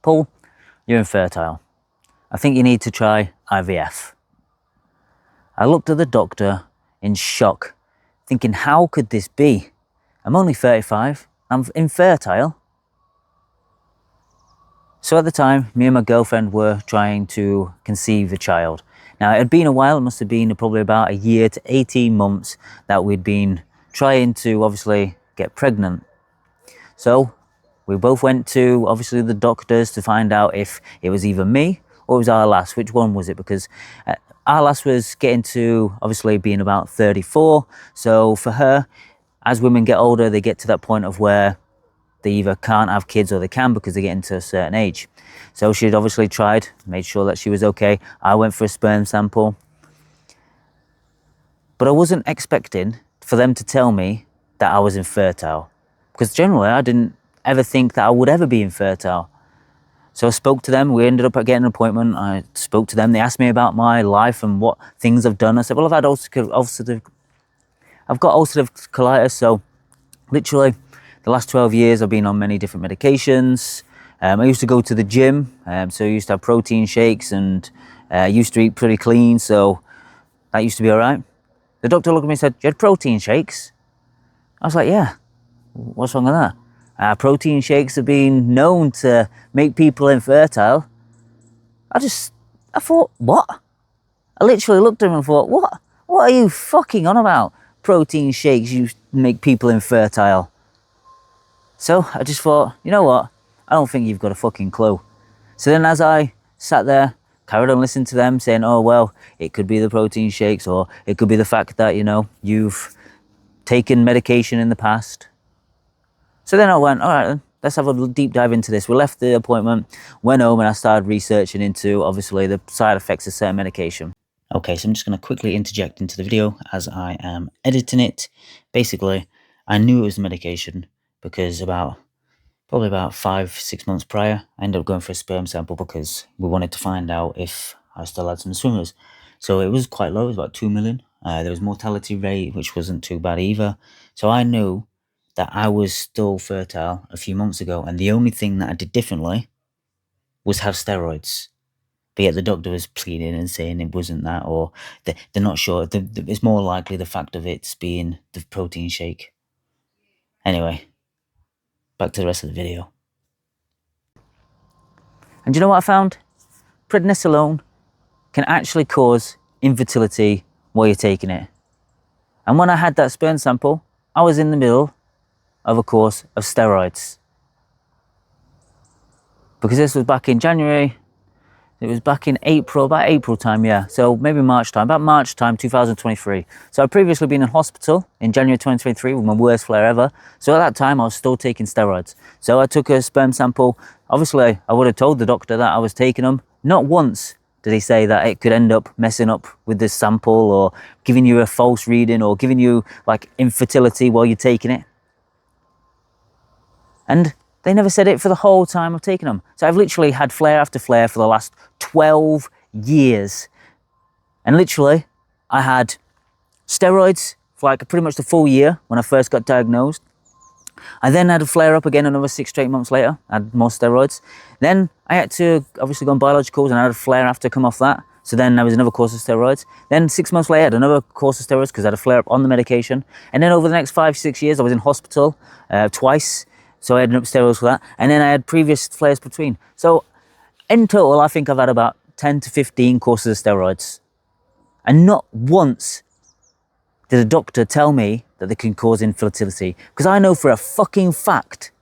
Paul, you're infertile. I think you need to try IVF. I looked at the doctor in shock, thinking, how could this be? I'm only 35, I'm infertile. So at the time, me and my girlfriend were trying to conceive a child. Now, it had been a while, it must have been probably about a year to 18 months that we'd been trying to obviously get pregnant. So we both went to obviously the doctors to find out if it was either me or it was our lass. Which one was it? Because our lass was getting to obviously being about 34. So for her, as women get older, they get to that point of where they either can't have kids or they can because they get into a certain age. So she'd obviously tried, made sure that she was okay. I went for a sperm sample. But I wasn't expecting for them to tell me that I was infertile. Because generally I didn't ever think that I would ever be infertile. So I spoke to them, we ended up getting an appointment. I spoke to them, they asked me about my life and what things I've done. I said, well, I've got ulcerative colitis, so literally the last 12 years I've been on many different medications. I used to go to the gym, so I used to have protein shakes and I used to eat pretty clean, so that used to be all right. The doctor looked at me and said, you had protein shakes? I was like, yeah, what's wrong with that? Protein shakes have been known to make people infertile. I thought, what? I literally looked at him and thought, what? What are you fucking on about? Protein shakes you make people infertile. So I just thought, you know what? I don't think you've got a fucking clue. So then as I sat there, carried on listening to them saying, oh, well, it could be the protein shakes or it could be the fact that, you know, you've taken medication in the past. So then I went, all right, then, let's have a deep dive into this. We left the appointment, went home and I started researching into, obviously, the side effects of certain medication. Okay, so I'm just going to quickly interject into the video as I am editing it. Basically, I knew it was the medication because probably about 5-6 months prior, I ended up going for a sperm sample because we wanted to find out if I still had some swimmers. So it was quite low, it was about 2 million. There was mortality rate, which wasn't too bad either. So I knew that I was still fertile a few months ago, and the only thing that I did differently was have steroids. But yet the doctor was pleading and saying it wasn't that, or they're not sure. It's more likely the fact of it's being the protein shake. Anyway, back to the rest of the video. And do you know what I found? Prednisolone can actually cause infertility while you're taking it. And when I had that sperm sample, I was in the middle of a course of steroids. Because this was back in January, it was back in April, about April time, yeah. So maybe March time, about March time 2023. So I'd previously been in hospital in January 2023 with my worst flare ever. So at that time I was still taking steroids. So I took a sperm sample. Obviously I would have told the doctor that I was taking them. Not once did he say that it could end up messing up with this sample or giving you a false reading or giving you like infertility while you're taking it. And they never said it for the whole time of taking them. So I've literally had flare after flare for the last 12 years. And literally, I had steroids for like pretty much the full year when I first got diagnosed. I then had a flare up again another 6 straight months later. I had more steroids. Then I had to obviously go on biologicals and I had a flare after come off that. So then there was another course of steroids. Then 6 months later, I had another course of steroids because I had a flare up on the medication. And then over the next 5-6 years, I was in hospital twice. So I had steroids for that. And then I had previous flares between. So in total, I think I've had about 10 to 15 courses of steroids. And not once did a doctor tell me that they can cause infertility. Because I know for a fucking fact,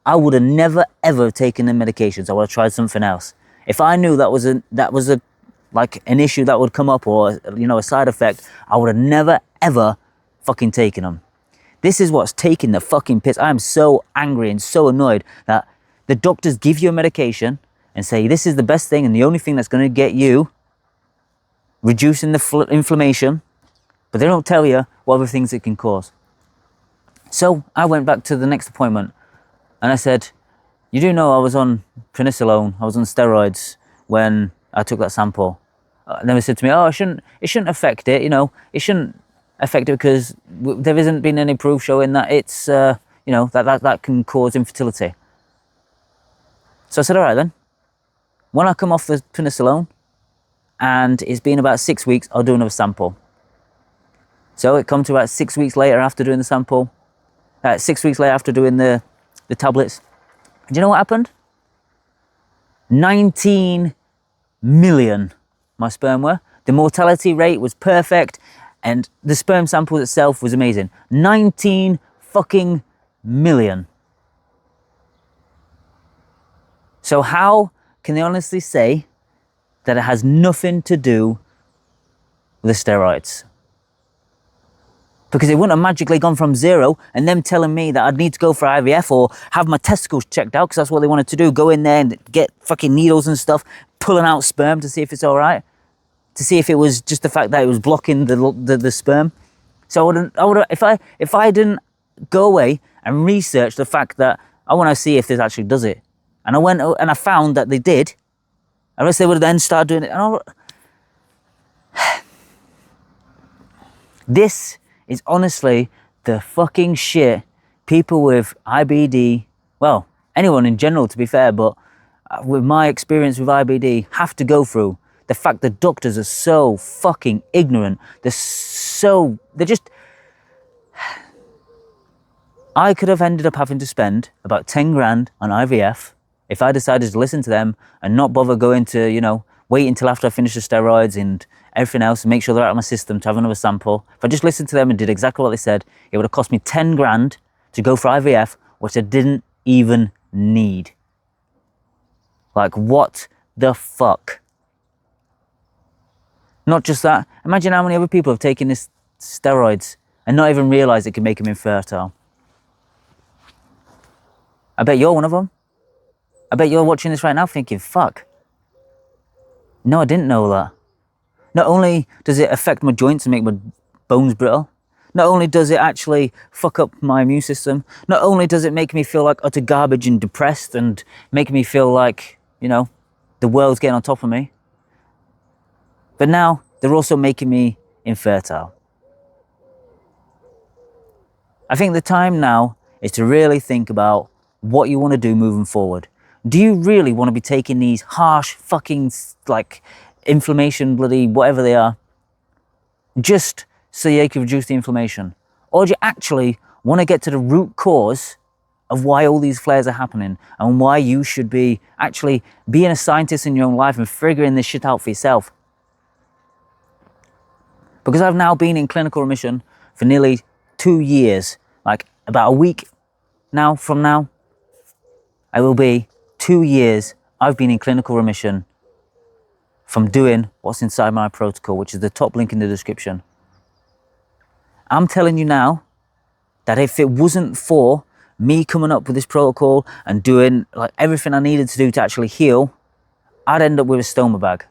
I would have never ever taken the medications. I would have tried something else. If I knew that was a like an issue that would come up or, you know, a side effect, I would have never ever fucking taken them. This is what's taking the fucking piss. I am so angry and so annoyed that the doctors give you a medication and say this is the best thing and the only thing that's going to get you reducing the inflammation, but they don't tell you what other things it can cause. So I went back to the next appointment and I said, you do know I was on Prednisolone, I was on steroids when I took that sample. And then they said to me, oh, it shouldn't affect it, you know, it shouldn't affect it because there hasn't been any proof showing that it's, you know, that can cause infertility. So I said, all right then, when I come off the prednisolone and it's been about 6 weeks, I'll do another sample. So it come to about 6 weeks later after doing the sample, 6 weeks later after doing the tablets. Do you know what happened? 19 million my sperm were. The mortality rate was perfect and the sperm sample itself was amazing. 19 fucking million. So how can they honestly say that it has nothing to do with the steroids? Because it wouldn't have magically gone from 0 and them telling me that I'd need to go for IVF or have my testicles checked out, because that's what they wanted to do, go in there and get fucking needles and stuff, pulling out sperm to see if it's all right, to see if it was just the fact that it was blocking the sperm. So I would if I didn't go away and research the fact that I want to see if this actually does it, and I went and I found that they did, unless they would have then started doing it. And this is honestly the fucking shit people with IBD, well, anyone in general to be fair, but with my experience with IBD, have to go through. The fact that doctors are so fucking ignorant. They're just... I could have ended up having to spend about 10 grand on IVF if I decided to listen to them and not bother going to, you know, wait until after I finish the steroids and everything else and make sure they're out of my system to have another sample. If I just listened to them and did exactly what they said, it would have cost me 10 grand to go for IVF, which I didn't even need. Like, what the fuck? Not just that, imagine how many other people have taken this steroids and not even realised it can make them infertile. I bet you're one of them. I bet you're watching this right now thinking, fuck. No, I didn't know that. Not only does it affect my joints and make my bones brittle, not only does it actually fuck up my immune system, not only does it make me feel like utter garbage and depressed and make me feel like, you know, the world's getting on top of me, but now they're also making me infertile. I think the time now is to really think about what you want to do moving forward. Do you really want to be taking these harsh fucking, like, inflammation, bloody whatever they are, just so you can reduce the inflammation? Or do you actually want to get to the root cause of why all these flares are happening and why you should be actually being a scientist in your own life and figuring this shit out for yourself? Because I've now been in clinical remission for nearly 2 years, like about a week now from now, I will be 2 years I've been in clinical remission from doing what's inside my protocol, which is the top link in the description. I'm telling you now that if it wasn't for me coming up with this protocol and doing like everything I needed to do to actually heal, I'd end up with a stoma bag.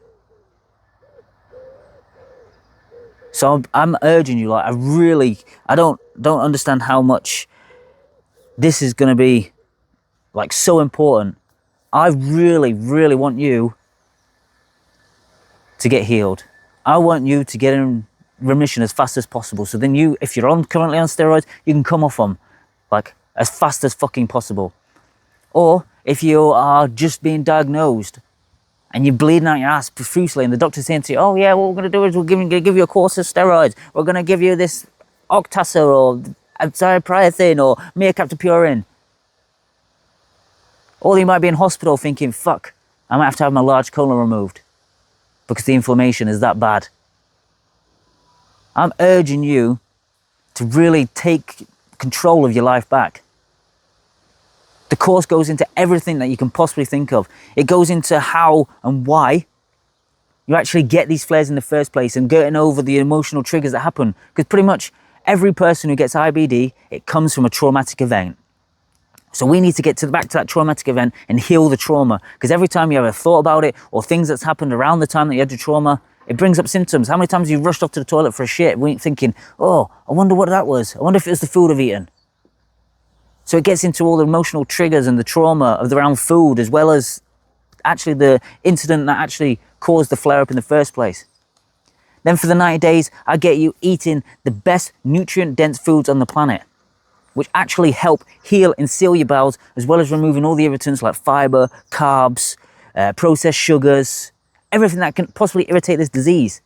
So I'm urging you, like, I don't understand how much this is going to be, like, so important. I really, really want you to get healed. I want you to get in remission as fast as possible. So then you, if you're currently on steroids, you can come off them, like, as fast as fucking possible. Or if you are just being diagnosed and you're bleeding out your ass profusely and the doctor's saying to you, oh yeah, what we're going to do is we're going to give you a course of steroids. We're going to give you this Octasar or Absirapriathine or Mercaptopurine. Or you might be in hospital thinking, fuck, I might have to have my large colon removed because the inflammation is that bad. I'm urging you to really take control of your life back. The course goes into everything that you can possibly think of. It goes into how and why you actually get these flares in the first place and getting over the emotional triggers that happen. Because pretty much every person who gets IBD, it comes from a traumatic event. So we need to get back to that traumatic event and heal the trauma. Because every time you have a thought about it or things that's happened around the time that you had the trauma, it brings up symptoms. How many times have you rushed off to the toilet for a shit thinking, oh, I wonder what that was. I wonder if it was the food I've eaten. So it gets into all the emotional triggers and the trauma of around food, as well as actually the incident that actually caused the flare-up in the first place. Then for the 90 days, I get you eating the best nutrient-dense foods on the planet. which actually help heal and seal your bowels, as well as removing all the irritants like fiber, carbs, processed sugars, everything that can possibly irritate this disease.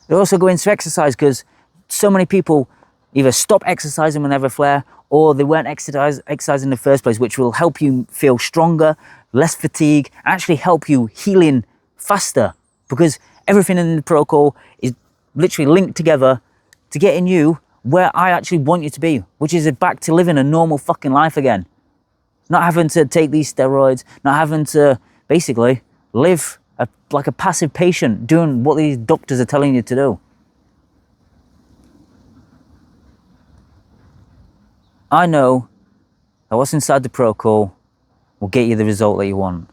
They also go into exercise, because so many people either stop exercising when they have a flare, or they weren't exercising in the first place, which will help you feel stronger, less fatigue, actually help you healing faster, because everything in the protocol is literally linked together to getting you where I actually want you to be, which is back to living a normal fucking life again. Not having to take these steroids, not having to basically live like a passive patient doing what these doctors are telling you to do. I know that what's inside the protocol will get you the result that you want.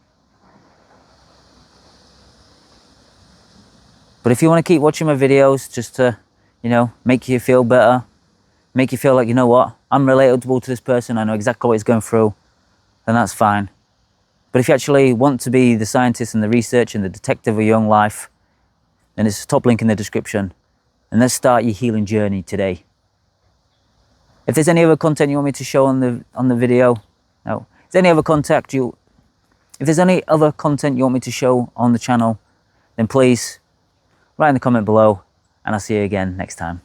But if you want to keep watching my videos just to, you know, make you feel better, make you feel like, you know what, I'm relatable to this person, I know exactly what he's going through, then that's fine. But if you actually want to be the scientist and the researcher and the detective of your own life, then it's the top link in the description. And let's start your healing journey today. If there's any other content you want me to show on the video, no. If there's any other content you want me to show on the channel, then please write in the comment below, and I'll see you again next time.